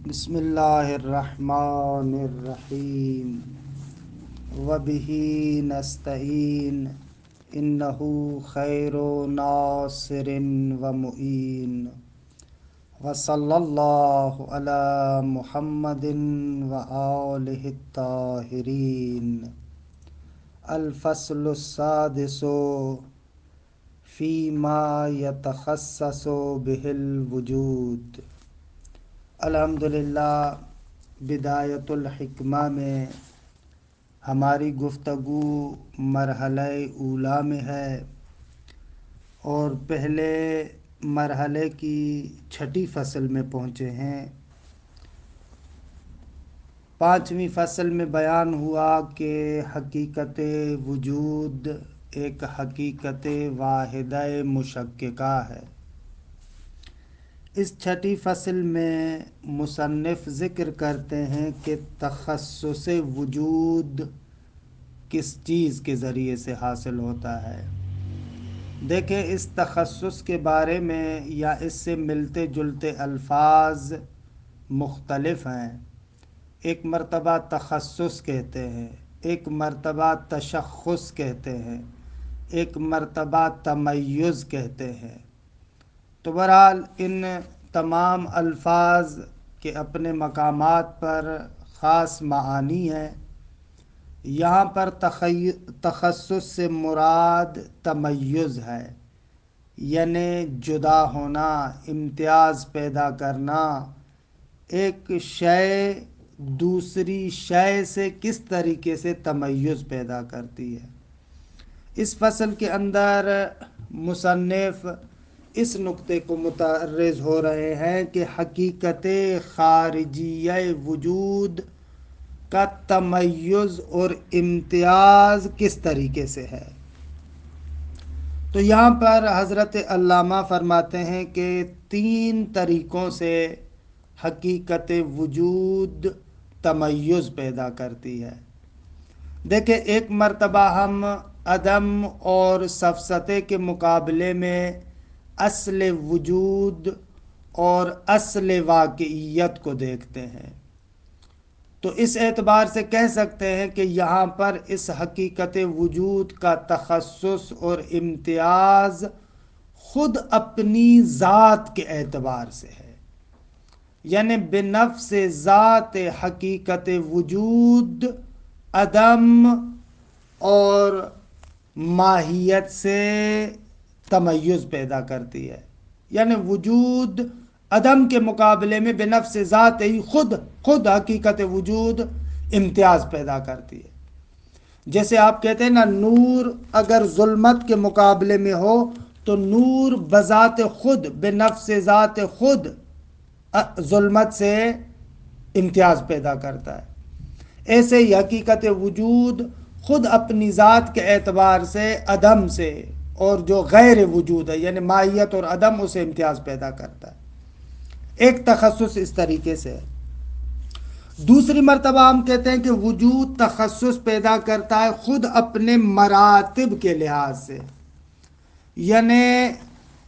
بسم اللہ الرحمن الرحیم وبہ نستعین انہ خیر ناصر و معین وصلی اللہ علی محمد و آلہ الطاہرین۔ الفصل السادس فیما یتخصص بہ الوجود۔ الحمدللہ بدایت الحکمہ میں ہماری گفتگو مرحلہ اولیٰ میں ہے اور پہلے مرحلے کی چھٹی فصل میں پہنچے ہیں۔ پانچویں فصل میں بیان ہوا کہ حقیقت وجود ایک حقیقت واحدہ مشککہ ہے۔ اس چھٹی فصل میں مصنف ذکر کرتے ہیں کہ تخصص وجود کس چیز کے ذریعے سے حاصل ہوتا ہے۔ دیکھیں، اس تخصص کے بارے میں یا اس سے ملتے جلتے الفاظ مختلف ہیں۔ ایک مرتبہ تخصص کہتے ہیں، ایک مرتبہ تشخص کہتے ہیں، ایک مرتبہ تمیز کہتے ہیں۔ تو بہرحال ان تمام الفاظ کے اپنے مقامات پر خاص معانی ہیں۔ یہاں پر تخصص سے مراد تمیز ہے، یعنی جدا ہونا، امتیاز پیدا کرنا، ایک شے دوسری شے سے کس طریقے سے تمیز پیدا کرتی ہے۔ اس فصل کے اندر مصنف اس نقطے کو متعرض ہو رہے ہیں کہ حقیقت خارجیہ وجود کا تمیز اور امتیاز کس طریقے سے ہے۔ تو یہاں پر حضرت علامہ فرماتے ہیں کہ 3 طریقوں سے حقیقت وجود تمیز پیدا کرتی ہے۔ دیکھیں، ایک مرتبہ ہم عدم اور سفسطے کے مقابلے میں اصل وجود اور اصل واقعیت کو دیکھتے ہیں، تو اس اعتبار سے کہہ سکتے ہیں کہ یہاں پر اس حقیقت وجود کا تخصص اور امتیاز خود اپنی ذات کے اعتبار سے ہے، یعنی بنفس ذات حقیقت وجود عدم اور ماہیت سے تمیز پیدا کرتی ہے۔ یعنی وجود عدم کے مقابلے میں بنفس ذات ہی خود حقیقت وجود امتیاز پیدا کرتی ہے۔ جیسے آپ کہتے ہیں نا، نور اگر ظلمت کے مقابلے میں ہو تو نور بذات خود بنفس ذات خود ظلمت سے امتیاز پیدا کرتا ہے۔ ایسے ہی حقیقت وجود خود اپنی ذات کے اعتبار سے عدم سے اور جو غیر وجود ہے یعنی ماہیت اور عدم اسے امتیاز پیدا کرتا ہے۔ ایک تخصص اس طریقے سے ہے۔ دوسری مرتبہ ہم کہتے ہیں کہ وجود تخصص پیدا کرتا ہے خود اپنے مراتب کے لحاظ سے، یعنی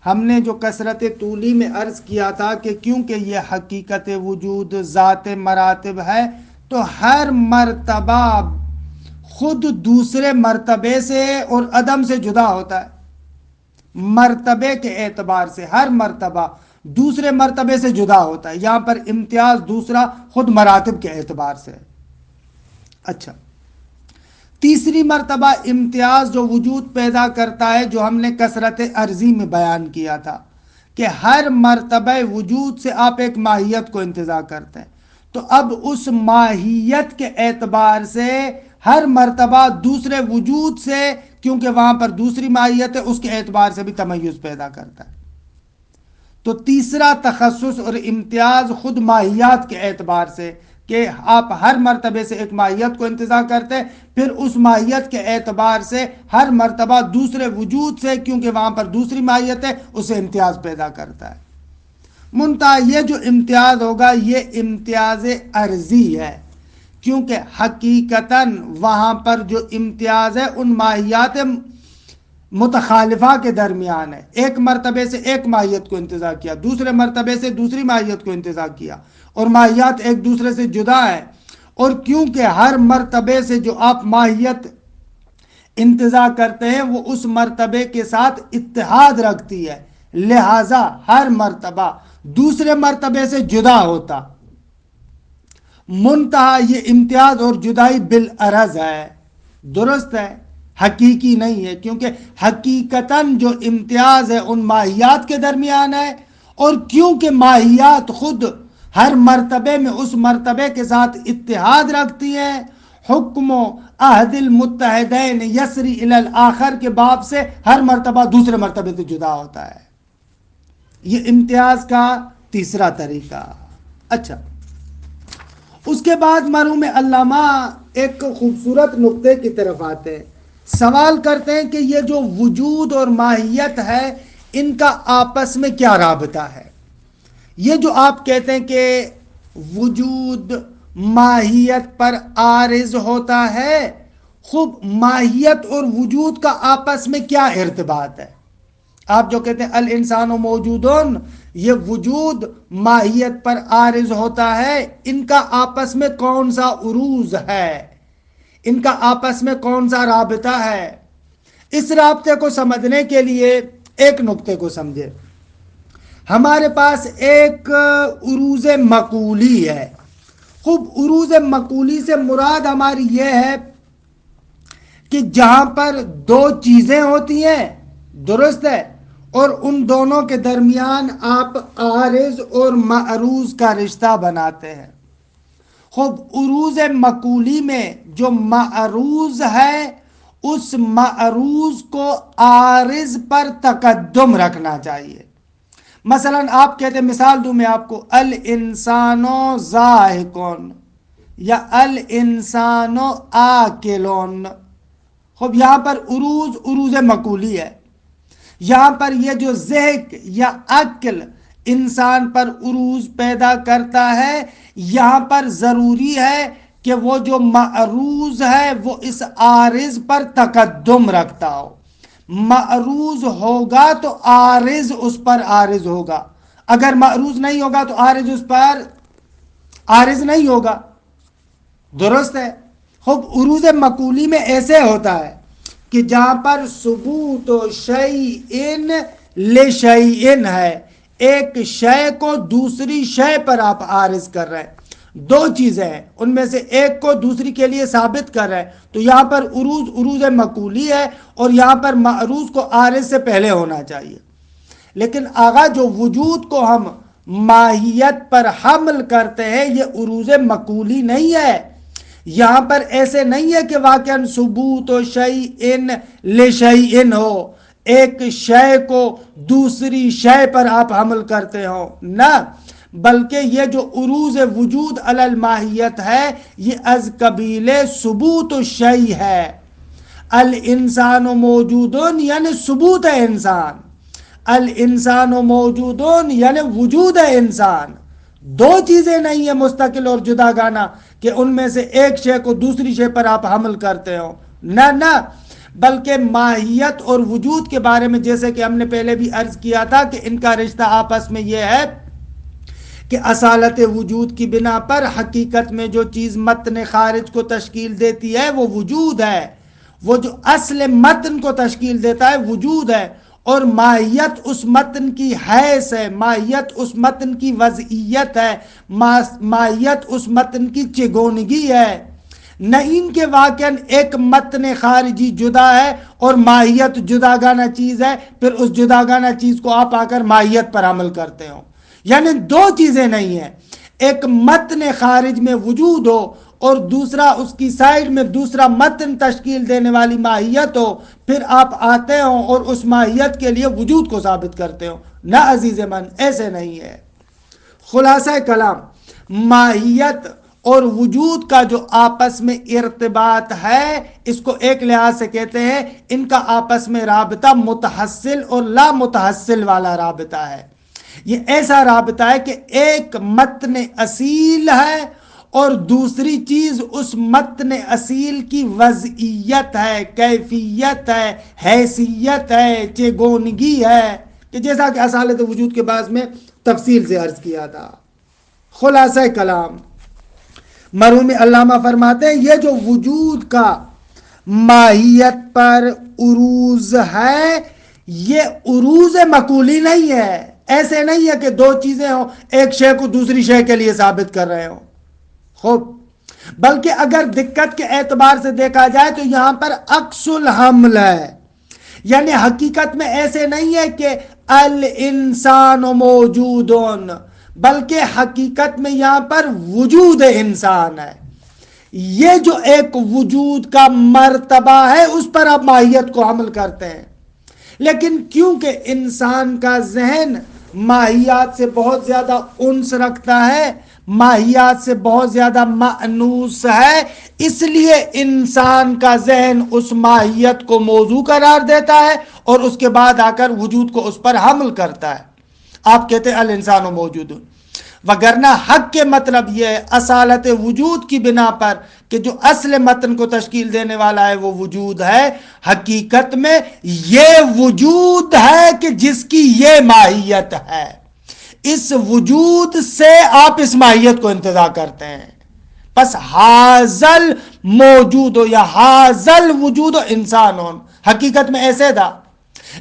ہم نے جو کثرت طولی میں عرض کیا تھا کہ کیونکہ یہ حقیقت وجود ذات مراتب ہے تو ہر مرتبہ خود دوسرے مرتبے سے اور عدم سے جدا ہوتا ہے۔ مرتبے کے اعتبار سے ہر مرتبہ دوسرے مرتبے سے جدا ہوتا ہے۔ یہاں پر امتیاز دوسرا خود مراتب کے اعتبار سے۔ اچھا، تیسری مرتبہ امتیاز جو وجود پیدا کرتا ہے، جو ہم نے کثرت عرضی میں بیان کیا تھا کہ ہر مرتبہ وجود سے آپ ایک ماہیت کو انتزاع کرتے ہیں، تو اب اس ماہیت کے اعتبار سے ہر مرتبہ دوسرے وجود سے، کیونکہ وہاں پر دوسری ماہیت ہے، اس کے اعتبار سے بھی تمیز پیدا کرتا ہے۔ تو تیسرا تخصص اور امتیاز خود ماہیات کے اعتبار سے کہ آپ ہر مرتبے سے ایک ماہیت کو انتزاع کرتے ہیں، پھر اس ماہیت کے اعتبار سے ہر مرتبہ دوسرے وجود سے، کیونکہ وہاں پر دوسری ماہیت ہے، اسے امتیاز پیدا کرتا ہے۔ منتہا یہ جو امتیاز ہوگا یہ امتیاز عرضی ہے، کیونکہ حقیقتاً وہاں پر جو امتیاز ہے ان ماہیات متخالفہ کے درمیان ہے. ایک مرتبے سے ایک ماہیت کو انتزاع کیا، دوسرے مرتبے سے دوسری ماہیت کو انتزاع کیا، اور ماہیات ایک دوسرے سے جدا ہے. اور کیونکہ ہر مرتبے سے جو آپ ماہیت انتزاع کرتے ہیں وہ اس مرتبے کے ساتھ اتحاد رکھتی ہے، لہذا ہر مرتبہ دوسرے مرتبے سے جدا ہوتا. منتہا یہ امتیاز اور جدائی بالعرض ہے، درست ہے، حقیقی نہیں ہے، کیونکہ حقیقتاً جو امتیاز ہے ان ماہیات کے درمیان ہے، اور کیونکہ ماہیات خود ہر مرتبے میں اس مرتبے کے ساتھ اتحاد رکھتی ہیں، حکم و عہد المتحدین یسری الی الآخر کے باب سے ہر مرتبہ دوسرے مرتبے سے جدا ہوتا ہے. یہ امتیاز کا تیسرا طریقہ. اچھا، اس کے بعد مرحوم علامہ ایک خوبصورت نقطے کی طرف آتے ہیں. سوال کرتے ہیں کہ یہ جو وجود اور ماہیت ہے ان کا آپس میں کیا رابطہ ہے؟ یہ جو آپ کہتے ہیں کہ وجود ماہیت پر عارض ہوتا ہے، خوب ماہیت اور وجود کا آپس میں کیا ارتباط ہے؟ آپ جو کہتے ہیں الانسان موجودون، یہ وجود ماہیت پر عارض ہوتا ہے، ان کا آپس میں کون سا عروض ہے؟ ان کا آپس میں کون سا رابطہ ہے؟ اس رابطے کو سمجھنے کے لیے ایک نقطے کو سمجھے. ہمارے پاس ایک عروض مقولی ہے. خوب عروض مقولی سے مراد ہماری یہ ہے کہ جہاں پر دو چیزیں ہوتی ہیں، درست ہے، اور ان دونوں کے درمیان آپ عارض اور معروض کا رشتہ بناتے ہیں. خوب عروض مقولی میں جو معروض ہے اس معروض کو عارض پر تقدم رکھنا چاہیے. مثلا آپ کہتے ہیں، مثال دوں میں آپ کو، الانسانو ضاحکون یا الانسانو آکلون. خوب یہاں پر عروض مقولی ہے. یہاں پر یہ جو ضحک یا عقل انسان پر عروض پیدا کرتا ہے، یہاں پر ضروری ہے کہ وہ جو معروض ہے وہ اس عارض پر تقدم رکھتا ہو. معروض ہوگا تو عارض اس پر عارض ہوگا، اگر معروض نہیں ہوگا تو عارض اس پر عارض نہیں ہوگا، درست ہے. خوب عروض مقولی میں ایسے ہوتا ہے کہ جہاں پر ثبوت و شیئن لشیئن ہے، ایک شے کو دوسری شے پر آپ عارض کر رہے ہیں، دو چیزیں ہیں ان میں سے ایک کو دوسری کے لیے ثابت کر رہے ہیں، تو یہاں پر عروض مقولی ہے اور یہاں پر معروض کو عارض سے پہلے ہونا چاہیے. لیکن آغا جو وجود کو ہم ماہیت پر حمل کرتے ہیں یہ عروض مقولی نہیں ہے. یہاں پر ایسے نہیں ہے کہ واقعاً ثبوت و شیئن لشیئن ہو، ایک شے کو دوسری شے پر آپ حمل کرتے ہو، نہ، بلکہ یہ جو عروض وجود علی الماہیت ہے یہ از قبیل ثبوت الشیء ہے. الانسان موجودون یعنی ثبوت ہے انسان، الانسان موجودون یعنی وجود ہے انسان. دو چیزیں نہیں ہیں مستقل اور جداگانہ کہ ان میں سے ایک شے کو دوسری شے پر آپ حمل کرتے ہو، نہ، بلکہ ماہیت اور وجود کے بارے میں جیسے کہ ہم نے پہلے بھی عرض کیا تھا کہ ان کا رشتہ آپس میں یہ ہے کہ اصالت وجود کی بنا پر حقیقت میں جو چیز متن خارج کو تشکیل دیتی ہے وہ وجود ہے، وہ جو اصل متن کو تشکیل دیتا ہے وجود ہے، اور ماہیت اس متن کی حیث ہے، ماہیت اس متن کی وضعیت ہے، ماہیت اس متن کی چگونگی ہے. نہ ان کے واقعاً ایک متن خارجی جدا ہے اور ماہیت جداگانہ چیز ہے، پھر اس جداگانہ چیز کو آپ آ کر ماہیت پر عمل کرتے ہو. یعنی دو چیزیں نہیں ہیں، ایک متن خارج میں وجود ہو اور دوسرا اس کی سائڈ میں دوسرا متن تشکیل دینے والی ماہیت ہو، پھر آپ آتے ہو اور اس ماہیت کے لیے وجود کو ثابت کرتے ہو. نہ عزیز من، ایسے نہیں ہے. خلاصہ کلام، ماہیت اور وجود کا جو آپس میں ارتباط ہے اس کو ایک لحاظ سے کہتے ہیں ان کا آپس میں رابطہ متحصل اور لا متحصل والا رابطہ ہے. یہ ایسا رابطہ ہے کہ ایک متن اصیل ہے اور دوسری چیز اس متن اصیل کی وضعیت ہے، کیفیت ہے، حیثیت ہے، چگونگی ہے، کہ جیسا کہ اصالت وجود کے بعد میں تفصیل سے عرض کیا تھا۔ خلاصہ کلام، مرحوم علامہ فرماتے ہیں یہ جو وجود کا ماہیت پر عروض ہے، یہ عروض مقولی نہیں ہے، ایسے نہیں ہے کہ دو چیزیں ہوں، ایک شے کو دوسری شے کے لیے ثابت کر رہے ہوں، خوب، بلکہ اگر دقت کے اعتبار سے دیکھا جائے تو یہاں پر عکس الحمل ہے، یعنی حقیقت میں ایسے نہیں ہے کہ الانسان موجودون، بلکہ حقیقت میں یہاں پر وجود انسان ہے۔ یہ جو ایک وجود کا مرتبہ ہے اس پر آپ ماہیت کو حمل کرتے ہیں، لیکن کیونکہ انسان کا ذہن ماہیات سے بہت زیادہ انس رکھتا ہے، ماہیات سے بہت زیادہ مانوس ہے، اس لیے انسان کا ذہن اس ماہیت کو موضوع قرار دیتا ہے اور اس کے بعد آ کر وجود کو اس پر حمل کرتا ہے۔ آپ کہتے ہیں الانسان موجود، وگرنہ حق کے مطلب یہ ہے اصالت وجود کی بنا پر کہ جو اصل متن کو تشکیل دینے والا ہے وہ وجود ہے، حقیقت میں یہ وجود ہے کہ جس کی یہ ماہیت ہے، اس وجود سے آپ اس ماہیت کو انتزاع کرتے ہیں۔ پس حاضل موجود ہو یا حاضل وجود ہو انسان ہو، حقیقت میں ایسے تھا،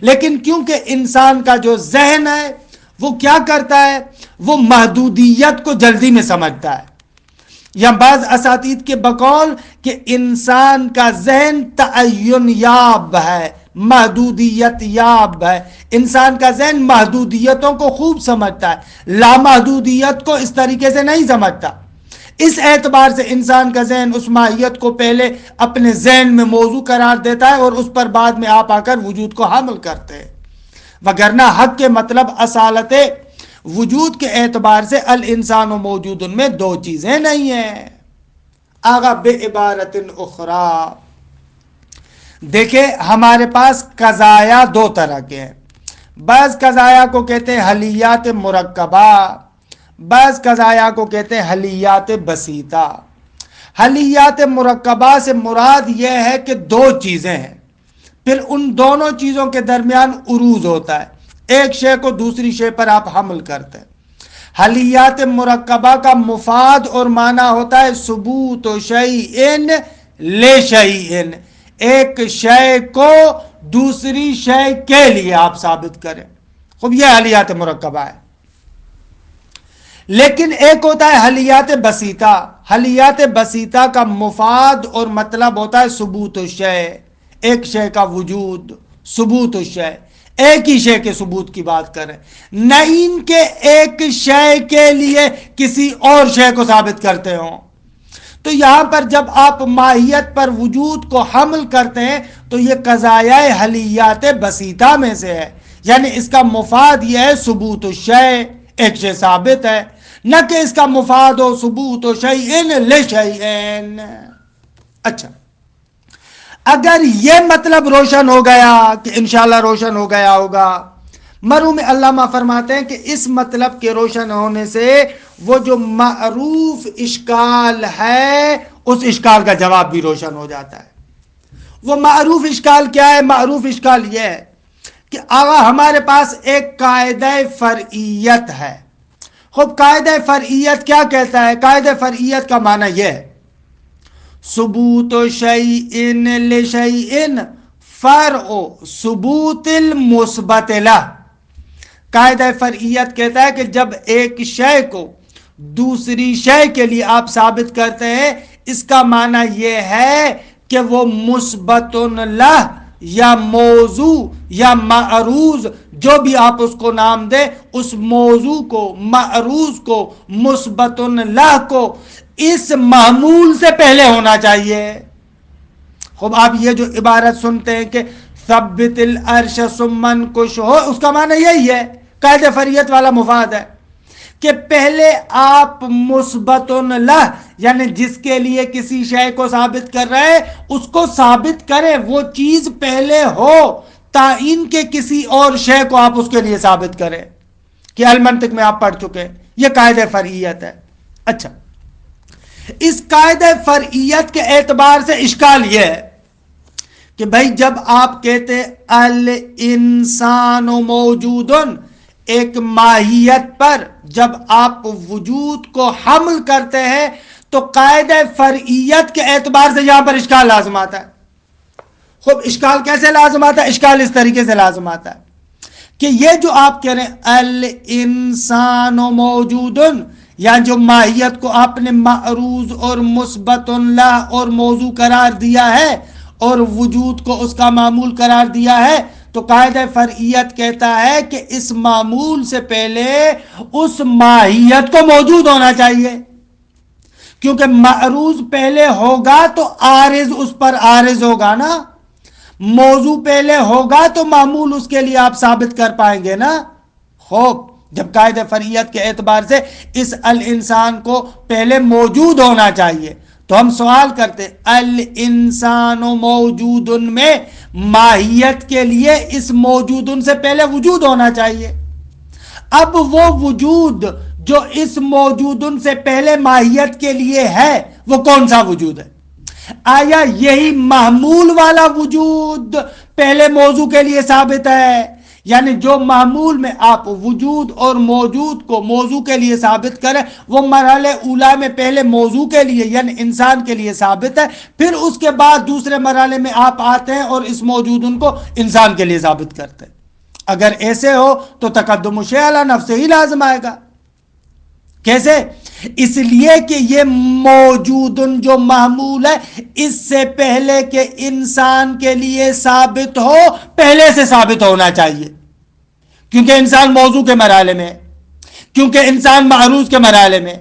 لیکن کیونکہ انسان کا جو ذہن ہے وہ کیا کرتا ہے، وہ محدودیت کو جلدی میں سمجھتا ہے، یا بعض اساتید کے بقول کہ انسان کا ذہن تعین یاب ہے، محدودیت یاب ہے، انسان کا ذہن محدودیتوں کو خوب سمجھتا ہے، لامحدودیت کو اس طریقے سے نہیں سمجھتا۔ اس اعتبار سے انسان کا ذہن اس ماہیت کو پہلے اپنے ذہن میں موضوع قرار دیتا ہے اور اس پر بعد میں آپ آ کر وجود کو حمل کرتے ہیں، وگرنہ حق کے مطلب اصالت وجود کے اعتبار سے الانسان و موجود میں دو چیزیں نہیں ہیں۔ آغا بے عبارت اخرى، دیکھیں ہمارے پاس قضایا دو طرح کے ہیں، بعض قضایا کو کہتے ہیں حلیات مرکبہ، بعض قضایا کو کہتے ہیں حلیات بسیطہ۔ حلیات مرکبہ سے مراد یہ ہے کہ دو چیزیں ہیں، پھر ان دونوں چیزوں کے درمیان عروض ہوتا ہے، ایک شے کو دوسری شے پر آپ حمل کرتے ہیں۔ حلیات مرکبہ کا مفاد اور معنی ہوتا ہے ثبوت شیئن لشیئن، ایک شے کو دوسری شے کے لیے آپ ثابت کریں، خوب یہ حلیات مرکبہ ہے۔ لیکن ایک ہوتا ہے حلیات بسیطہ، حلیات بسیطہ کا مفاد اور مطلب ہوتا ہے ثبوت الشے، ایک شے کا وجود، ثبوت الشے، ایک ہی شے کے ثبوت کی بات کریں، نہ ان کے ایک شے کے لیے کسی اور شے کو ثابت کرتے ہوں۔ تو یہاں پر جب آپ ماہیت پر وجود کو حمل کرتے ہیں تو یہ قضایا حلیات بسیطہ میں سے ہے، یعنی اس کا مفاد یہ ہے ثبوت الشے، ایک شے ثابت ہے، نہ کہ اس کا مفاد ہو ثبوت شیئن لشیئن۔ اچھا، اگر یہ مطلب روشن ہو گیا کہ انشاءاللہ روشن ہو گیا ہوگا، مرحوم علامہ فرماتے ہیں کہ اس مطلب کے روشن ہونے سے وہ جو معروف اشکال ہے اس اشکال کا جواب بھی روشن ہو جاتا ہے۔ وہ معروف اشکال کیا ہے؟ معروف اشکال یہ ہے کہ آغا ہمارے پاس ایک قاعدہ فرعیت ہے۔ خوب، قاعدہ فرعیت کیا کہتا ہے؟ قاعدہ فرعیت کا معنی یہ ہے ثبوت شیئن لشیئن فرع ثبوت المثبت لہ۔ قاعدہ فرعیت کہتا ہے کہ جب ایک شے کو دوسری شے کے لیے آپ ثابت کرتے ہیں، اس کا معنی یہ ہے کہ وہ مثبت لہ یا موضوع یا معروض، جو بھی آپ اس کو نام دیں، اس موضوع کو، معروض کو، مثبت لہ کو اس معمول سے پہلے ہونا چاہیے۔ خوب، آپ یہ جو عبارت سنتے ہیں کہ ثبت العرش ثم انکش ہو، اس کا معنی یہی ہے، قاعدہ فرعیت والا مفاد ہے کہ پہلے آپ مثبت لہ یعنی جس کے لیے کسی شے کو ثابت کر رہے ہیں اس کو ثابت کریں، وہ چیز پہلے ہو تعین کے کسی اور شے کو آپ اس کے لیے ثابت کریں، کہ المنطق میں آپ پڑھ چکے، یہ قاعدہ فرعیت ہے۔ اچھا، اس قاعدہ فرعیت کے اعتبار سے اشکال یہ ہے کہ بھائی جب آپ کہتے الانسان موجود، ایک ماہیت پر جب آپ وجود کو حمل کرتے ہیں تو قاعدہ فرعیت کے اعتبار سے یہاں پر اشکال لازم آتا ہے. خوب اشکال کیسے لازم آتا ہے؟ اشکال اس طریقے سے لازم آتا ہے کہ یہ جو آپ کہہ رہے ہیں الانسان موجود، یا جو ماہیت کو آپ نے معروض اور مثبت اللہ اور موضوع قرار دیا ہے اور وجود کو اس کا معمول قرار دیا ہے، تو قاعدہ فرعیت کہتا ہے کہ اس معمول سے پہلے اس ماہیت کو موجود ہونا چاہیے، کیونکہ معروض پہلے ہوگا تو عارض اس پر عارض ہوگا نا، موضوع پہلے ہوگا تو معمول اس کے لیے آپ ثابت کر پائیں گے نا. خوب جب قاعدہ فرعیت کے اعتبار سے اس الانسان کو پہلے موجود ہونا چاہیے تو ہم سوال کرتے الانسان موجود میں ماہیت کے لیے اس موجود سے پہلے وجود ہونا چاہیے. اب وہ وجود جو اس موجود سے پہلے ماہیت کے لیے ہے وہ کون سا وجود ہے؟ آیا یہی محمول والا وجود پہلے موضوع کے لیے ثابت ہے؟ یعنی جو معمول میں آپ وجود اور موجود کو موضوع کے لیے ثابت کریں وہ مرحلے اولا میں پہلے موضوع کے لیے یعنی انسان کے لیے ثابت ہے، پھر اس کے بعد دوسرے مرحلے میں آپ آتے ہیں اور اس موجود کو انسان کے لیے ثابت کرتے ہیں. اگر ایسے ہو تو تقدم الشیء علی نفسہ ہی لازم آئے گا. کیسے؟ اس لیے کہ یہ موجود جو محمول ہے اس سے پہلے کہ انسان کے لیے ثابت ہو پہلے سے ثابت ہونا چاہیے، کیونکہ انسان موضوع کے مرحلے میں، کیونکہ انسان معروض کے مرحلے میں.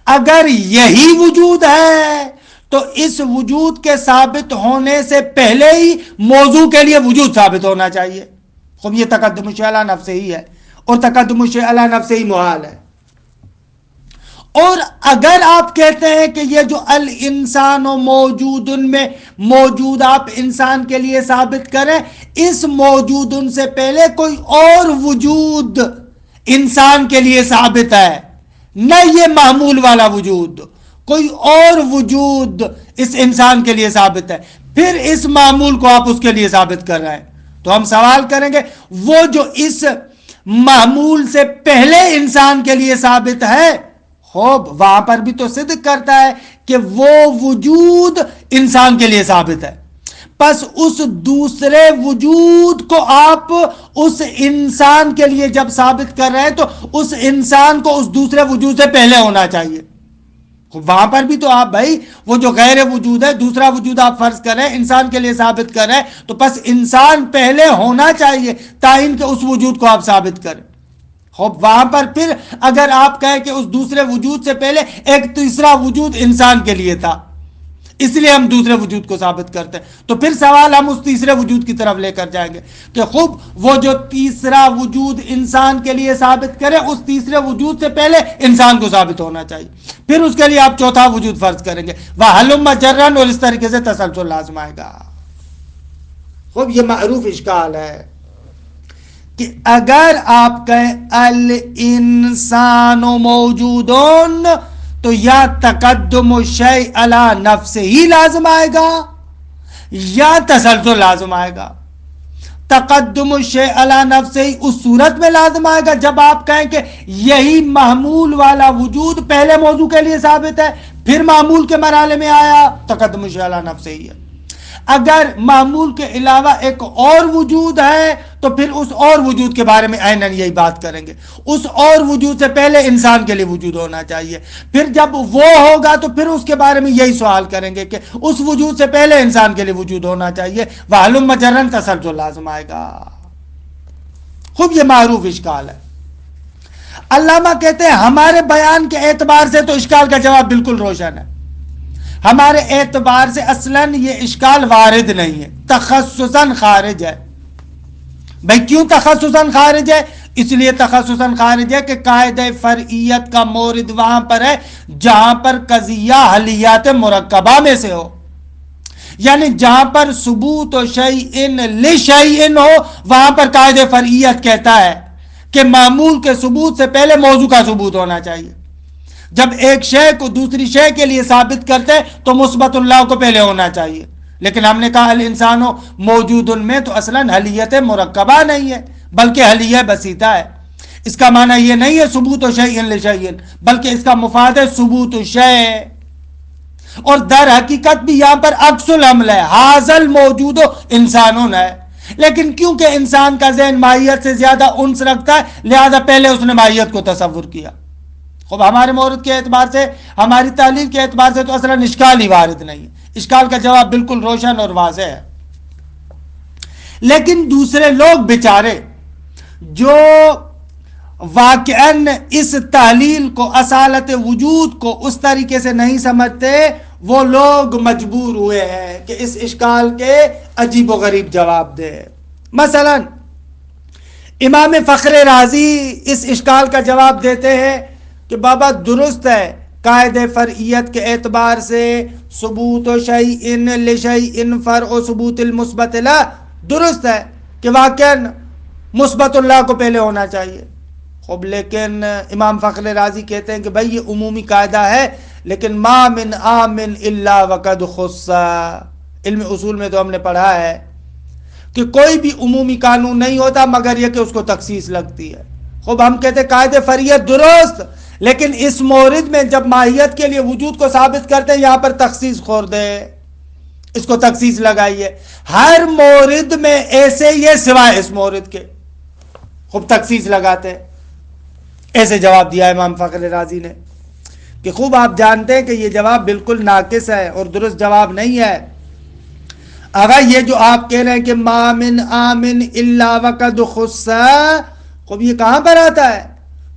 اگر یہی وجود ہے تو اس وجود کے ثابت ہونے سے پہلے ہی موضوع کے لیے وجود ثابت ہونا چاہیے. خب یہ تقدم الشیء علی نفسہ ہی ہے، اور تقدم الشیء علی نفسہ ہی محال ہے. اور اگر آپ کہتے ہیں کہ یہ جو الانسان موجود میں موجود آپ انسان کے لیے ثابت کریں، اس موجود سے پہلے کوئی اور وجود انسان کے لیے ثابت ہے، نہ یہ معمول والا وجود، کوئی اور وجود اس انسان کے لیے ثابت ہے، پھر اس معمول کو آپ اس کے لیے ثابت کر رہے ہیں، تو ہم سوال کریں گے وہ جو اس معمول سے پہلے انسان کے لیے ثابت ہے، خوب وہاں پر بھی تو صدق کرتا ہے کہ وہ وجود انسان کے لیے ثابت ہے. پس اس دوسرے وجود کو آپ اس انسان کے لیے جب ثابت کر رہے ہیں تو اس انسان کو اس دوسرے وجود سے پہلے ہونا چاہیے. وہاں پر بھی تو آپ بھائی وہ جو غیر وجود ہے دوسرا وجود آپ فرض کر رہے ہیں انسان کے لیے ثابت کر رہے ہیں، تو پس انسان پہلے ہونا چاہیے تائین کہ اس وجود کو آپ ثابت کریں. وہاں پر پھر اگر آپ کہیں کہ اس دوسرے وجود سے پہلے ایک تیسرا وجود انسان کے لیے تھا اس لیے ہم دوسرے وجود کو ثابت کرتے ہیں، تو پھر سوال ہم اس تیسرے وجود کی طرف لے کر جائیں گے کہ خوب وہ جو تیسرا وجود انسان کے لیے ثابت کرے اس تیسرے وجود سے پہلے انسان کو ثابت ہونا چاہیے، پھر اس کے لیے آپ چوتھا وجود فرض کریں گے وَهَلُمَّ جَرًّا، اور اس طریقے سے تسلسل لازم آئے گا. خوب یہ معروف اشکال ہے کہ اگر آپ کہیں الانسان موجودون تو یا تقدم الشیء علی نفسہ ہی لازم آئے گا یا تسلسل لازم آئے گا. تقدم الشیء علی نفسہ ہی اس صورت میں لازم آئے گا جب آپ کہیں کہ یہی محمول والا وجود پہلے موضوع کے لیے ثابت ہے پھر معمول کے مرحلے میں آیا، تقدم الشیء علی نفسہ ہی ہے. اگر معمول کے علاوہ ایک اور وجود ہے تو پھر اس اور وجود کے بارے میں عیناً یہی بات کریں گے، اس اور وجود سے پہلے انسان کے لیے وجود ہونا چاہیے، پھر جب وہ ہوگا تو پھر اس کے بارے میں یہی سوال کریں گے کہ اس وجود سے پہلے انسان کے لیے وجود ہونا چاہیے، وَهَلُمَّ جَرًّا تسلسل لازم آئے گا. خوب یہ معروف اشکال ہے. علامہ کہتے ہیں ہمارے بیان کے اعتبار سے تو اشکال کا جواب بالکل روشن ہے، ہمارے اعتبار سے اصلاً یہ اشکال وارد نہیں ہے، تخصصاً خارج ہے. بھئی کیوں تخصصاً خارج ہے؟ اس لیے تخصصاً خارج ہے کہ قاعدہ فرعیت کا مورد وہاں پر ہے جہاں پر قضیہ حلیات مرکبہ میں سے ہو، یعنی جہاں پر ثبوت و شیئن لشیئن ہو وہاں پر قاعدہ فرعیت کہتا ہے کہ معمول کے ثبوت سے پہلے موضوع کا ثبوت ہونا چاہیے. جب ایک شے کو دوسری شے کے لیے ثابت کرتے تو مثبت اللہ کو پہلے ہونا چاہیے، لیکن ہم نے کہا الانسان موجود میں تو اصلاً حلیت مرکبہ نہیں ہے بلکہ حلیہ بسیطہ ہے۔ اس کا معنی یہ نہیں ہے ثبوت و شیء لشیء، بلکہ اس کا مفاد ہے ثبوت و شیء، اور در حقیقت بھی یہاں پر عکس العمل ہے، حاصل موجود و انسانوں ہے، لیکن کیونکہ انسان کا ذہن ماہیت سے زیادہ انس رکھتا ہے لہذا پہلے اس نے ماہیت کو تصور کیا۔ خوب ہمارے مورد کے اعتبار سے، ہماری تعلیم کے اعتبار سے تو اصلاً اشکال ہی وارد نہیں ہے، اشکال کا جواب بالکل روشن اور واضح ہے۔ لیکن دوسرے لوگ بیچارے جو واقعاً اس تحلیل کو، اصالت وجود کو اس طریقے سے نہیں سمجھتے، وہ لوگ مجبور ہوئے ہیں کہ اس اشکال کے عجیب و غریب جواب دے۔ مثلا امام فخر رازی اس اشکال کا جواب دیتے ہیں کہ بابا درست ہے، قاعدہ فرعیت کے اعتبار سے ثبوت و شیء لشیء فرع و ثبوت المثبت لا، درست ہے کہ واقعا مثبت اللہ کو پہلے ہونا چاہیے۔ خوب لیکن امام فخر رازی کہتے ہیں کہ بھائی یہ عمومی قاعدہ ہے، لیکن ما من آمن الا وقد خص، علم اصول میں تو ہم نے پڑھا ہے کہ کوئی بھی عمومی قانون نہیں ہوتا مگر یہ کہ اس کو تخصیص لگتی ہے۔ خوب ہم کہتے ہیں قاعدہ فرعیت درست، لیکن اس مورد میں جب ماہیت کے لیے وجود کو ثابت کرتے ہیں یہاں پر تخصیص خور دے، اس کو تخصیص لگائیے، ہر مورد میں ایسے یہ سوائے اس مورد کے، خوب تخصیص لگاتے ہیں۔ ایسے جواب دیا امام فخر رازی نے کہ خوب آپ جانتے ہیں کہ یہ جواب بالکل ناقص ہے اور درست جواب نہیں ہے۔ اگر یہ جو آپ کہہ رہے ہیں کہ ما من آمن الا وقد خص، خوب یہ کہاں پر آتا ہے؟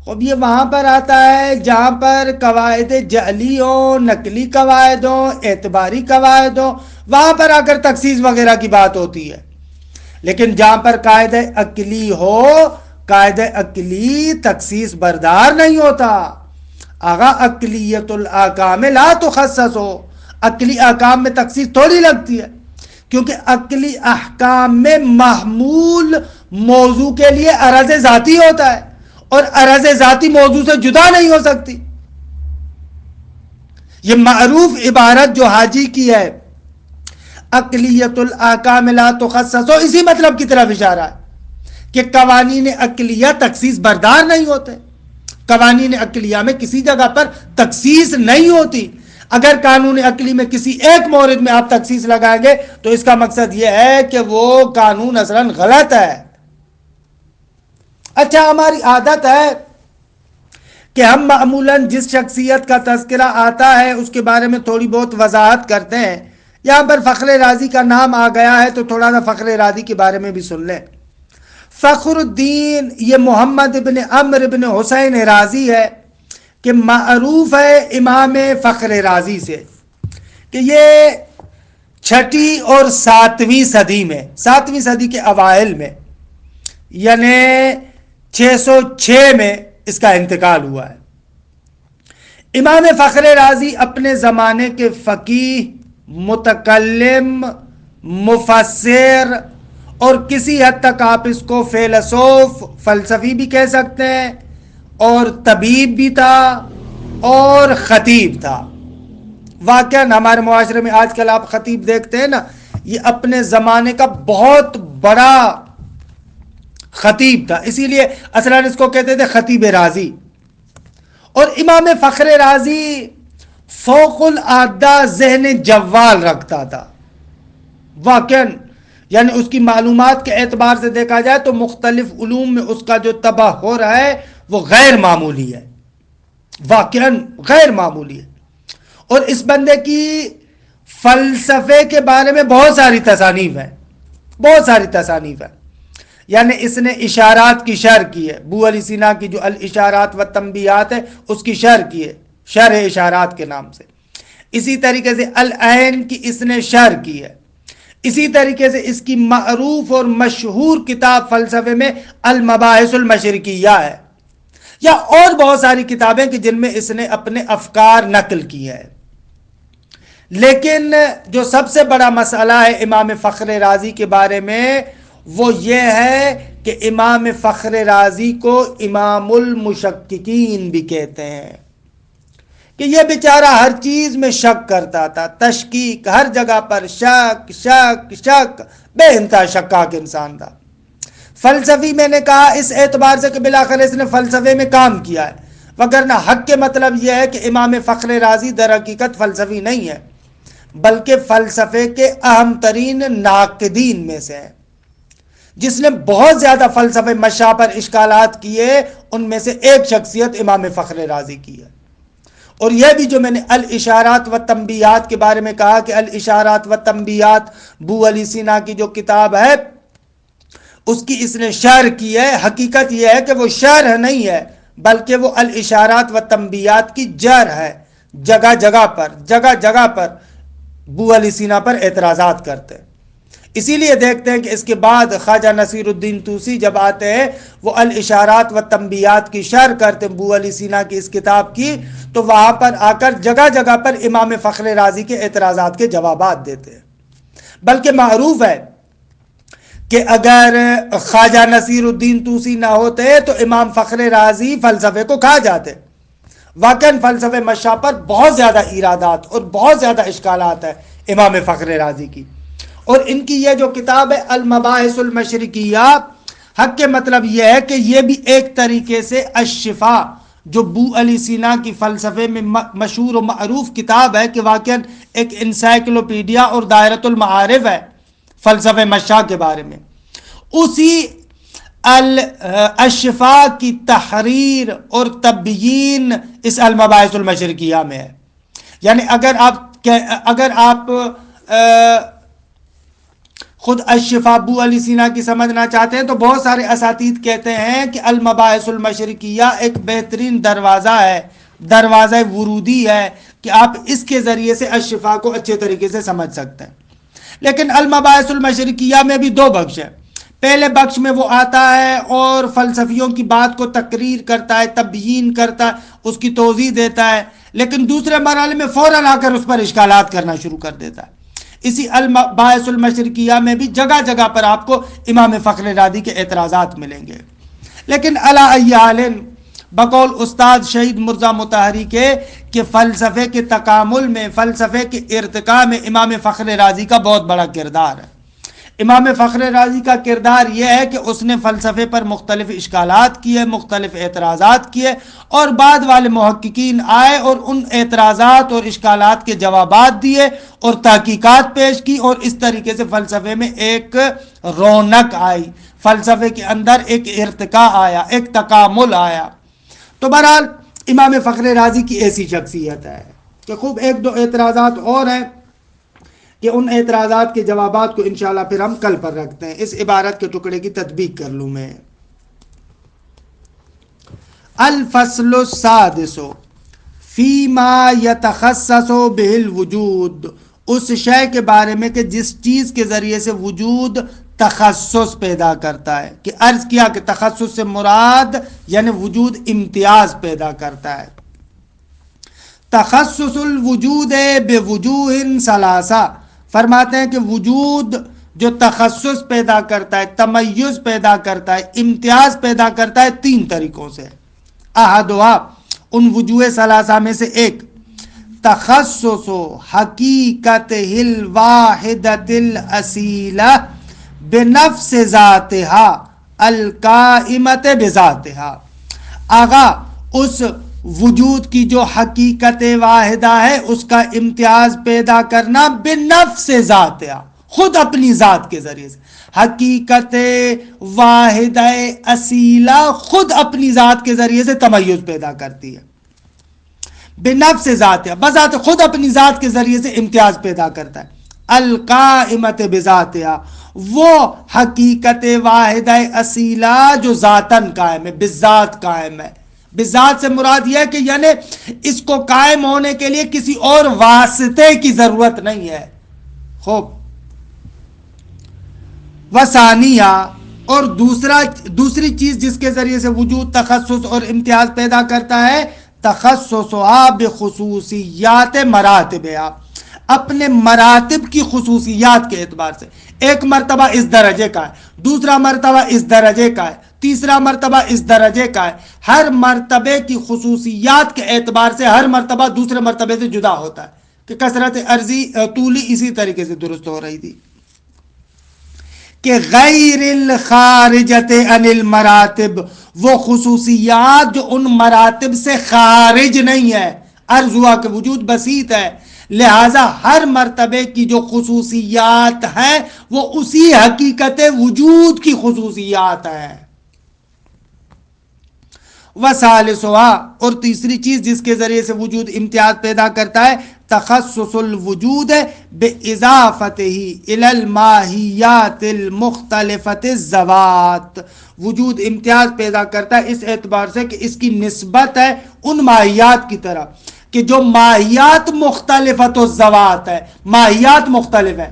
خوب یہ وہاں پر آتا ہے جہاں پر قواعد جعلی ہوں، نقلی قواعد ہوں، اعتباری قواعد ہوں، وہاں پر آ کر تخصیص وغیرہ کی بات ہوتی ہے۔ لیکن جہاں پر قاعدہ عقلی ہو، قاعدہ عقلی تخصیص بردار نہیں ہوتا۔ آغا عقلیت الاحکام لا تخصص ہو، عقلی احکام میں تخصیص تھوڑی لگتی ہے، کیونکہ عقلی احکام میں محمول موضوع کے لیے عرض ذاتی ہوتا ہے، اور عرض ذاتی موضوع سے جدا نہیں ہو سکتی۔ یہ معروف عبارت جو حاجی کی ہے عقلیت الاحکام لا تخصص، اسی مطلب کی طرف اشارہ ہے کہ قوانین عقلیہ تخصیص بردار نہیں ہوتے، قوانین عقلیہ میں کسی جگہ پر تخصیص نہیں ہوتی۔ اگر قانون عقلی میں کسی ایک مورد میں آپ تخصیص لگائیں گے تو اس کا مقصد یہ ہے کہ وہ قانون اصلاً غلط ہے۔ اچھا، ہماری عادت ہے کہ ہم معمولاً جس شخصیت کا تذکرہ آتا ہے اس کے بارے میں تھوڑی بہت وضاحت کرتے ہیں۔ یہاں پر فخر رازی کا نام آ گیا ہے تو تھوڑا سا فخر رازی کے بارے میں بھی سن لیں۔ فخر الدین یہ محمد ابن عمرو ابن حسین رازی ہے کہ معروف ہے امام فخر رازی سے کہ یہ 6 اور 7ویں صدی میں، 7ویں صدی کے اوائل میں یعنی 606 میں اس کا انتقال ہوا ہے۔ امام فخر رازی اپنے زمانے کے فقیہ، متکلم، مفسر اور کسی حد تک آپ اس کو فیلسوف، فلسفی بھی کہہ سکتے ہیں، اور طبیب بھی تھا اور خطیب تھا۔ واقعا ہمارے معاشرے میں آج کل آپ خطیب دیکھتے ہیں نا، یہ اپنے زمانے کا بہت بڑا خطیب تھا، اسی لیے اصلاً اس کو کہتے تھے خطیب رازی۔ اور امام فخر رازی فوق العادہ ذہن جوال رکھتا تھا، واقعا یعنی اس کی معلومات کے اعتبار سے دیکھا جائے تو مختلف علوم میں اس کا جو تبحر ہے وہ غیر معمولی ہے، واقعا غیر معمولی ہے۔ اور اس بندے کی فلسفے کے بارے میں بہت ساری تصانیف ہیں، بہت ساری تصانیف ہیں، یعنی اس نے اشارات کی شرح کی ہے، ابو علی سینا کی جو الاشارات و تنبیہات ہے اس کی شرح کی ہے، شرح اشارات کے نام سے۔ اسی طریقے سے العین کی اس نے شرح کی ہے۔ اسی طریقے سے اس کی معروف اور مشہور کتاب فلسفے میں المباحث المشرقیہ ہے، یا اور بہت ساری کتابیں کہ جن میں اس نے اپنے افکار نقل کی ہے۔ لیکن جو سب سے بڑا مسئلہ ہے امام فخر رازی کے بارے میں وہ یہ ہے کہ امام فخر رازی کو امام المشککین بھی کہتے ہیں۔ کہ یہ بیچارہ ہر چیز میں شک کرتا تھا، تشکیک، ہر جگہ پر شک شک شک، بے انتہا شکاک انسان تھا۔ فلسفی میں نے کہا اس اعتبار سے کہ بالاخر اس نے فلسفے میں کام کیا ہے، وگرنہ حق کے مطلب یہ ہے کہ امام فخر رازی در حقیقت فلسفی نہیں ہے، بلکہ فلسفے کے اہم ترین ناقدین میں سے ہے، جس نے بہت زیادہ فلسفے مشاع پر اشکالات کیے، ان میں سے ایک شخصیت امام فخر رازی کی ہے۔ اور یہ بھی جو میں نے الاشارات و تنبیہات کے بارے میں کہا کہ الاشارات و تنبیہات بو علی سینا کی جو کتاب ہے اس کی اس نے شرح کی ہے، حقیقت یہ ہے کہ وہ شرح نہیں ہے بلکہ وہ الاشارات و تنبیہات کی جرح ہے۔ جگہ جگہ پر بو علی سینا پر اعتراضات کرتے ہیں، اسی لیے دیکھتے ہیں کہ اس کے بعد خواجہ نصیر الدین طوسی جب آتے ہیں وہ الاشارات و تنبیہات کی شرح کرتے ہیں بو علی سینا کی اس کتاب کی، تو وہاں پر آ کر جگہ جگہ پر امام فخر رازی کے اعتراضات کے جوابات دیتے ہیں۔ بلکہ معروف ہے کہ اگر خواجہ نصیر الدین طوسی نہ ہوتے تو امام فخر رازی فلسفے کو کھا جاتے۔ واقعاً فلسفے مشاع پر بہت زیادہ ایرادات اور بہت زیادہ اشکالات ہیں امام فخر رازی کی، اور ان کی یہ جو کتاب ہے المباحث المشرقیہ، حق کے مطلب یہ ہے کہ یہ بھی ایک طریقے سے الشفا جو بو علی سینا کی فلسفے میں مشہور و معروف کتاب ہے کہ واقعاً ایک انسائکلوپیڈیا اور دائرۃ المعارف ہے فلسفہ مشاع کے بارے میں، اسی الشفا کی تحریر اور تبیین اس المباحث المشرقیہ میں ہے۔ یعنی اگر آپ خود الشفا بو علی سینا کی سمجھنا چاہتے ہیں تو بہت سارے اساتید کہتے ہیں کہ المباحث المشرقیہ ایک بہترین دروازہ ہے، دروازہ ورودی ہے کہ آپ اس کے ذریعے سے الشفا کو اچھے طریقے سے سمجھ سکتے ہیں۔ لیکن المباحث المشرقیہ میں بھی دو بخش ہیں، پہلے بخش میں وہ آتا ہے اور فلسفیوں کی بات کو تقریر کرتا ہے، تبیین کرتا ہے، اس کی توضیح دیتا ہے، لیکن دوسرے مرحلے میں فوراً آ کر اس پر اشکالات کرنا شروع کر دیتا ہے۔ اسی المباحث المشرقیہ میں بھی جگہ جگہ پر آپ کو امام فخر رازی کے اعتراضات ملیں گے۔ لیکن علی ای حال بقول استاد شہید مرزا مطہری کے کہ فلسفے کے تکامل میں، فلسفے کے ارتقاء میں امام فخر رازی کا بہت بڑا کردار ہے۔ امام فخر رازی کا کردار یہ ہے کہ اس نے فلسفے پر مختلف اشکالات کیے، مختلف اعتراضات کیے، اور بعد والے محققین آئے اور ان اعتراضات اور اشکالات کے جوابات دیے اور تحقیقات پیش کی، اور اس طریقے سے فلسفے میں ایک رونق آئی، فلسفے کے اندر ایک ارتقاء آیا، ایک تکامل آیا۔ تو بہرحال امام فخر رازی کی ایسی شخصیت ہے کہ خوب ایک دو اعتراضات اور ہیں کہ ان اعتراضات کے جوابات کو انشاءاللہ پھر ہم کل پر رکھتے ہیں۔ اس عبارت کے ٹکڑے کی تطبیق کر لوں میں۔ الفصل السادس فیما یتخصص بہ الوجود، اس شے کے بارے میں کہ جس چیز کے ذریعے سے وجود تخصص پیدا کرتا ہے، کہ عرض کیا کہ تخصص سے مراد یعنی وجود امتیاز پیدا کرتا ہے۔ تخصص الوجود بوجوہ ثلاثہ، فرماتے ہیں کہ وجود جو تخصص پیدا کرتا ہے، تمیز پیدا کرتا ہے، امتیاز پیدا کرتا ہے تین طریقوں سے۔ احدھا، ان وجوہ ثلاثہ میں سے ایک، تخصص حقیقت الواحدۃ الاصیلہ بنفس ذاتہا القائمۃ بذاتہا، آغا اس وجود کی جو حقیقت واحدہ ہے اس کا امتیاز پیدا کرنا بنفس ذاتہا، خود اپنی ذات کے ذریعے سے۔ حقیقت واحدہ اصیلہ خود اپنی ذات کے ذریعے سے تمیز پیدا کرتی ہے، بنفس ذاتہا، بذات خود اپنی ذات کے ذریعے سے امتیاز پیدا کرتا ہے۔ القائمۃ بذاتہا، وہ حقیقت واحدہ اصیلہ جو ذاتاً قائم ہے، بذات قائم ہے۔ بذات سے مراد یہ ہے کہ یعنی اس کو قائم ہونے کے لیے کسی اور واسطے کی ضرورت نہیں ہے۔ خوب، وثانیہ، اور دوسری چیز جس کے ذریعے سے وجود تخصص اور امتیاز پیدا کرتا ہے، تخصصھا بخصوصیات مراتبھا، اپنے مراتب کی خصوصیات کے اعتبار سے۔ ایک مرتبہ اس درجے کا ہے، دوسرا مرتبہ اس درجے کا ہے، تیسرا مرتبہ اس درجے کا ہے، ہر مرتبے کی خصوصیات کے اعتبار سے ہر مرتبہ دوسرے مرتبے سے جدا ہوتا ہے، کہ کثرت عرضی طولی اسی طریقے سے درست ہو رہی تھی کہ غیر الخارجت عن المراتب، وہ خصوصیات جو ان مراتب سے خارج نہیں ہے، عرض ہوا کہ وجود بسیط ہے، لہذا ہر مرتبے کی جو خصوصیات ہیں وہ اسی حقیقت وجود کی خصوصیات ہیں۔ وثالثھا، اور تیسری چیز جس کے ذریعے سے وجود امتیاز پیدا کرتا ہے، تخصص الوجود باضافتہ الی الماہیات المختلفۃ الذوات، وجود امتیاز پیدا کرتا ہے اس اعتبار سے کہ اس کی نسبت ہے ان ماہیات کی طرف کہ جو ماہیات مختلفۃ الذوات ہے، ماہیات مختلف ہے۔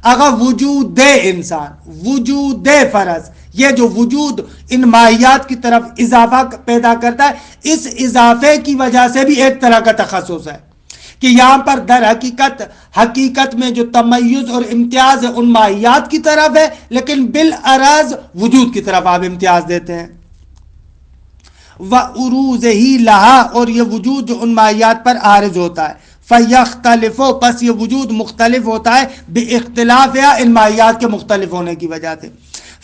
اگر وجود انسان، وجود فرض، یہ جو وجود ان ماہیات کی طرف اضافہ پیدا کرتا ہے، اس اضافے کی وجہ سے بھی ایک طرح کا تخصص ہے کہ یہاں پر در حقیقت میں جو تمیز اور امتیاز ہے ان ماہیات کی طرف ہے، لیکن بالعرض وجود کی طرف آپ امتیاز دیتے ہیں۔ وَعُرُوزِهِ لَهَا، اور یہ وجود جو ان ماہیات پر عارض ہوتا ہے، فَيَخْتَلِفُ، پس یہ وجود مختلف ہوتا ہے، بِاِخْتِلَافِهَا، ان ماہیات کے مختلف ہونے کی وجہ سے،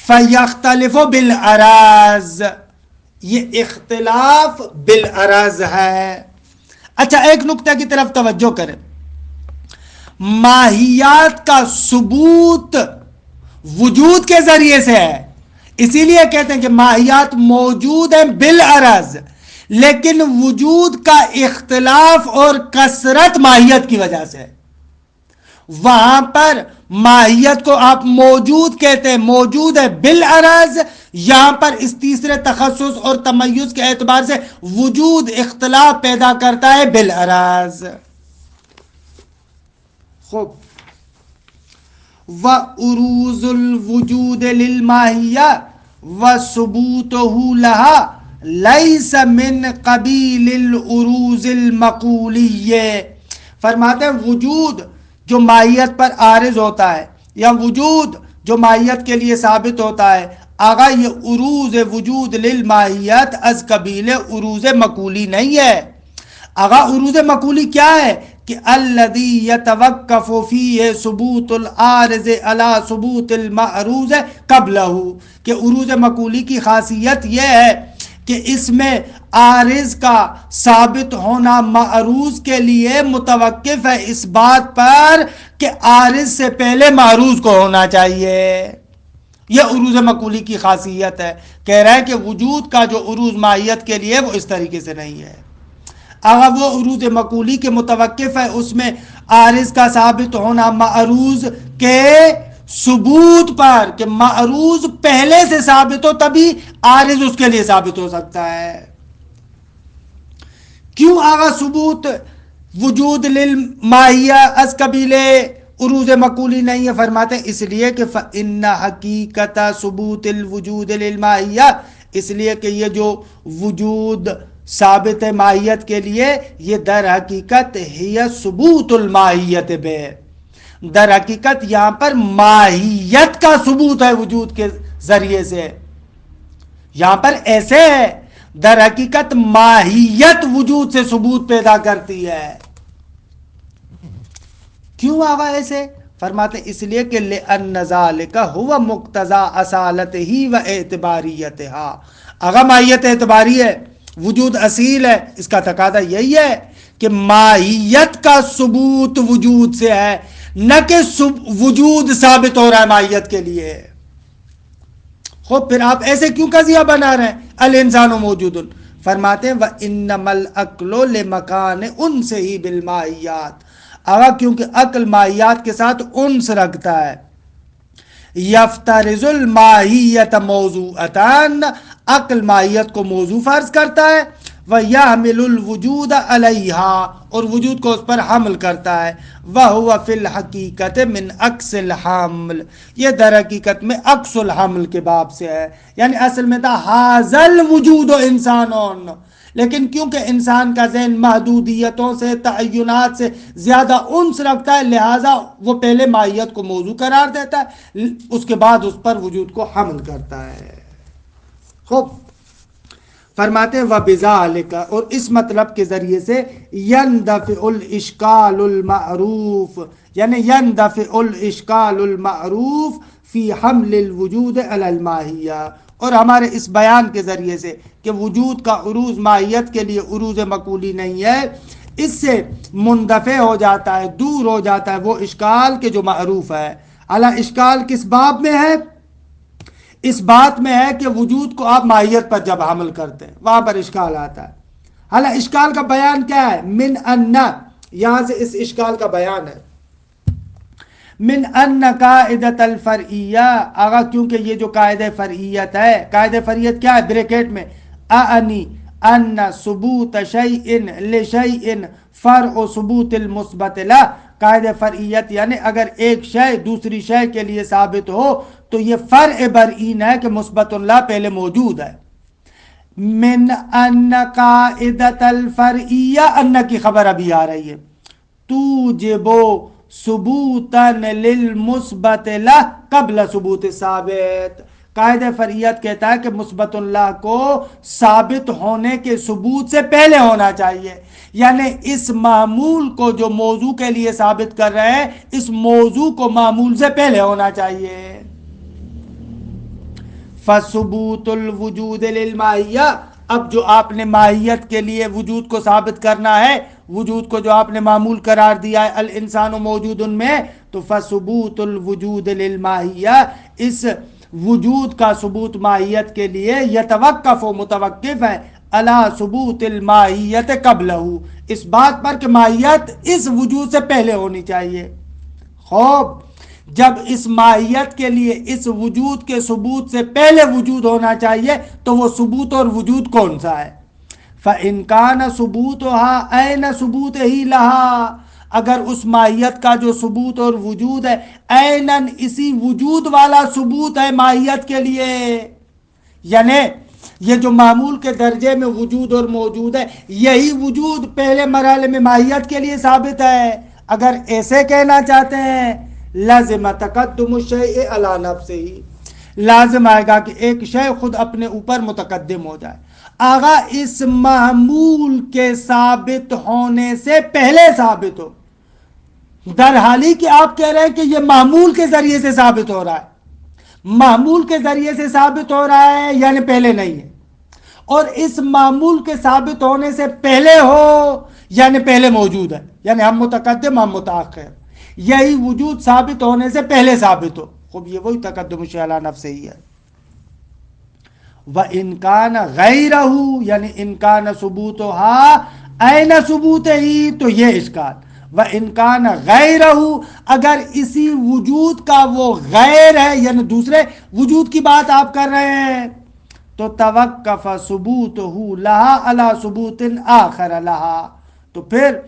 فَيَخْتَلِفُ بِالْعَرَاضِ، یہ اختلاف بالعرض ہے۔ اچھا، ایک نقطہ کی طرف توجہ کریں، ماہیات کا ثبوت وجود کے ذریعے سے ہے، اسی لیے کہتے ہیں کہ ماہیات موجود ہیں بالعرض، لیکن وجود کا اختلاف اور کثرت ماہیت کی وجہ سے۔ وہاں پر ماہیت کو آپ موجود کہتے ہیں، موجود ہے بالعرض، یہاں پر اس تیسرے تخصص اور تمیز کے اعتبار سے وجود اختلاف پیدا کرتا ہے بالعرض۔ خوب، وَعُرُوزُ الْوُجُودِ لِلْمَاهِيَّةِ وَثُبُوتُهُ لَهَا لَيْسَ مِنْ قَبِيلِ الْعُرُوزِ الْمَقُولِيَّةِ، فرماتے ہیں وجود جو ماہیت پر عارض ہوتا ہے یا وجود جو ماہیت کے لیے ثابت ہوتا ہے، آگا یہ عروض وجود للماہیت از قبیل عروض مقولی نہیں ہے۔ آگا عروض مقولی کیا ہے کہ الذی یتوقف فیہ ثبوت العارض علی ثبوت المعروض قبلہ، کہ عروض مقولی کی خاصیت یہ ہے کہ اس میں عارض کا ثابت ہونا معروض کے لیے متوقف ہے اس بات پر کہ عارض سے پہلے معروض کو ہونا چاہیے۔ یہ عروض مقولی کی خاصیت ہے، کہہ رہا ہے کہ وجود کا جو عروض ماہیت کے لیے وہ اس طریقے سے نہیں ہے۔ اگر وہ عروض مقولی کے متوقف ہے اس میں عارض کا ثابت ہونا معروض کے ثبوت پر کہ معروض پہلے سے ثابت ہو تبھی عارض اس کے لیے ثابت ہو سکتا ہے۔ کیوں آگا ثبوت وجود للماہیہ از قبیل عروض مقولی نہیں ہے؟ فرماتے ہیں اس لیے کہ فَإِنَّ حَقِيقَةَ ثُبُوتِ الْوُجُودِ لِلْمَاهِيَّةِ، اس لیے کہ یہ جو وجود ثابت ہے ماہیت کے لیے، یہ در حقیقت ہی ثبوت الماہیت بے، در حقیقت یہاں پر ماہیت کا ثبوت ہے وجود کے ذریعے سے، یہاں پر ایسے ہے در حقیقت ماہیت وجود سے ثبوت پیدا کرتی ہے۔ کیوں آگا ایسے؟ فرماتے اس لیے کہ لِأَنَّ ذَلِكَ هُوَ مُقْتَضَى أَصَالَتِهِ وَاعْتِبَارِيَّتِهَا، اگر ماہیت اعتباری ہے، وجود اصیل ہے، اس کا تقاضا یہی ہے کہ ماہیت کا ثبوت وجود سے ہے، نہ کہ وجود ثابت ہو رہا ہے ماہیت کے لیے۔ خوب، پھر آپ ایسے کیوں قضیہ بنا رہے ہیں الانسان موجود؟ فرماتے ہیں وَإِنَّمَا الْعَقْلُ لِمَكَانِ أُنْسِهِ بِالْمَاہِیَّاتِ، اگر کیونکہ عقل ماہیات کے ساتھ انس رکھتا ہے، یفترض الماہیت موضوعتان، عقل ماہیت کو موضوع فرض کرتا ہے، وَيَحْمِلُ الْوُجُودَ عَلَيْهَا، اور وجود کو اس پر حمل کرتا ہے، وَهُوَ فِي الْحَقِيقَةِ مِنْ عَكْسِ الْحَمْلِ، یہ در حقیقت میں عکس الحمل کے باب سے ہے، یعنی اصل میں تھا حاضر الوجود انسانون، لیکن کیونکہ انسان کا ذہن محدودیتوں سے تعینات سے زیادہ انس رکھتا ہے، لہٰذا وہ پہلے ماہیت کو موضوع قرار دیتا ہے، اس کے بعد اس پر وجود کو حمل کرتا ہے۔ خوب فرماتے ہیں وَبِذَالِكَ، اور اس مطلب کے ذریعے سے يَنْدَفِعُ الْإِشْكَالُ الْمَعْرُوفُ، یعنی يَنْدَفِعُ الْإِشْكَالُ الْمَعْرُوفُ فِي حَمْلِ الْوُجُودِ عَلَى الْمَاهِيَّةِ، اور ہمارے اس بیان کے ذریعے سے کہ وجود کا عروج ماہیت کے لیے عروج مقولی نہیں ہے، اس سے مندفع ہو جاتا ہے، دور ہو جاتا ہے وہ اشکال کے جو معروف ہے۔ اعلیٰ اشکال کس باب میں ہے؟ اس بات میں ہے کہ وجود کو آپ ماہیت پر جب حمل کرتے ہیں وہاں پر اشکال آتا ہے۔ حالانکہ اشکال کا بیان کیا ہے؟ من ان، یہاں سے اس اشکال کا بیان ہے من ان قاعدۃ الفرعیہ، آگا کیونکہ یہ جو قاعدہ فرعیت ہے، قاعدہ فرعیت کیا ہے؟ بریکٹ میں اعنی ان ثبوت شیء لشیء فرع ثبوت المثبت له، قاعدہ فرعیت یعنی اگر ایک شے دوسری شے کے لیے ثابت ہو تو یہ فرع برئین ہے کہ مثبت اللہ پہلے موجود ہے۔ من ان قاعدۃ الفرعیہ، ان کی خبر ابھی آ رہی ہے، توجب ثبوتا للمثبت له قبل ثبوت ثابت، قاعدہ فرعیت کہتا ہے کہ مثبت اللہ کو ثابت ہونے کے ثبوت سے پہلے ہونا چاہیے، یعنی اس معمول کو جو موضوع کے لیے ثابت کر رہے ہیں اس موضوع کو معمول سے پہلے ہونا چاہیے۔ فثبوت الوجود للماہیہ، اب جو آپ نے ماہیت کے لیے وجود کو ثابت کرنا ہے، وجود کو جو آپ نے معمول قرار دیا ہے الانسان موجود ان میں، تو فثبوت الوجود للماہیہ، اس وجود کا ثبوت ماہیت کے لیے یتوقف و متوقف ہے علی ثبوت الماہیت قبلہ، اس بات پر کہ ماہیت اس وجود سے پہلے ہونی چاہیے۔ خوب، جب اس ماہیت کے لیے اس وجود کے ثبوت سے پہلے وجود ہونا چاہیے تو وہ ثبوت اور وجود کون سا ہے؟ فَإِنْ كَانَ ثُبُوتُهَا أَيْنَ ثُبُوتِهِ لَهَا، اگر اس ماہیت کا جو ثبوت اور وجود ہے عیناً اسی وجود والا ثبوت ہے ماہیت کے لیے، یعنی یہ جو معمول کے درجے میں وجود اور موجود ہے یہی وجود پہلے مرحلے میں ماہیت کے لیے ثابت ہے، اگر ایسے کہنا چاہتے ہیں لازم تقدم الشیء علی نفسہ، لازم آئے گا کہ ایک شے خود اپنے اوپر متقدم ہو جائے۔ آغا اس معمول کے ثابت ہونے سے پہلے ثابت ہو، در حالی کہ آپ کہہ رہے ہیں کہ یہ معمول کے ذریعے سے ثابت ہو رہا ہے، معمول کے ذریعے سے ثابت ہو رہا ہے یعنی پہلے نہیں ہے، اور اس معمول کے ثابت ہونے سے پہلے ہو یعنی پہلے موجود ہے، یعنی ہم متقدم ہم متاخر، یہی وجود ثابت ہونے سے پہلے ثابت ہو۔ خوب، یہ وہی تقدم الشیء علی نفسہ ہی ہے۔ وَإِنْ كَانَ غَيْرَهُ، یعنی ان کان ثبوتها این ثبوتہ، تو یہ اشکال۔ وَإِنْ كَانَ غَيْرَهُ، اگر اسی وجود کا وہ غیر ہے یعنی دوسرے وجود کی بات آپ کر رہے ہیں، تو توقف ثبوتہ لها علی ثبوت آخر لها، تو پھر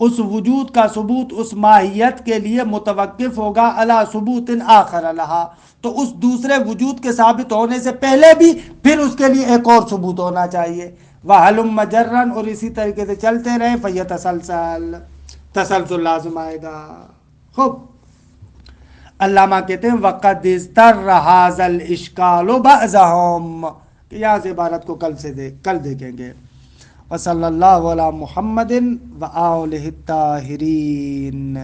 اس وجود کا ثبوت اس ماہیت کے لیے متوقف ہوگا علی ثبوت آخر لها، تو اس دوسرے وجود کے ثابت ہونے سے پہلے بھی پھر اس کے لیے ایک اور ثبوت ہونا چاہیے۔ وَهَلُمَّ جَرًّا، اور اسی طریقے سے چلتے رہے، فَيَتَسَلْسَلْ، تسلسل لازم آئے گا۔ خوب، علامہ کہتے ہیں وَقَدْ اضْطَرَّ هَذَا الْإِشْكَالُ بَعْضَهُمْ، کہ یہاں سے عبارت کو کل دیکھیں گے۔ وصلی اللہ علی محمد وآلہ الطاہرین۔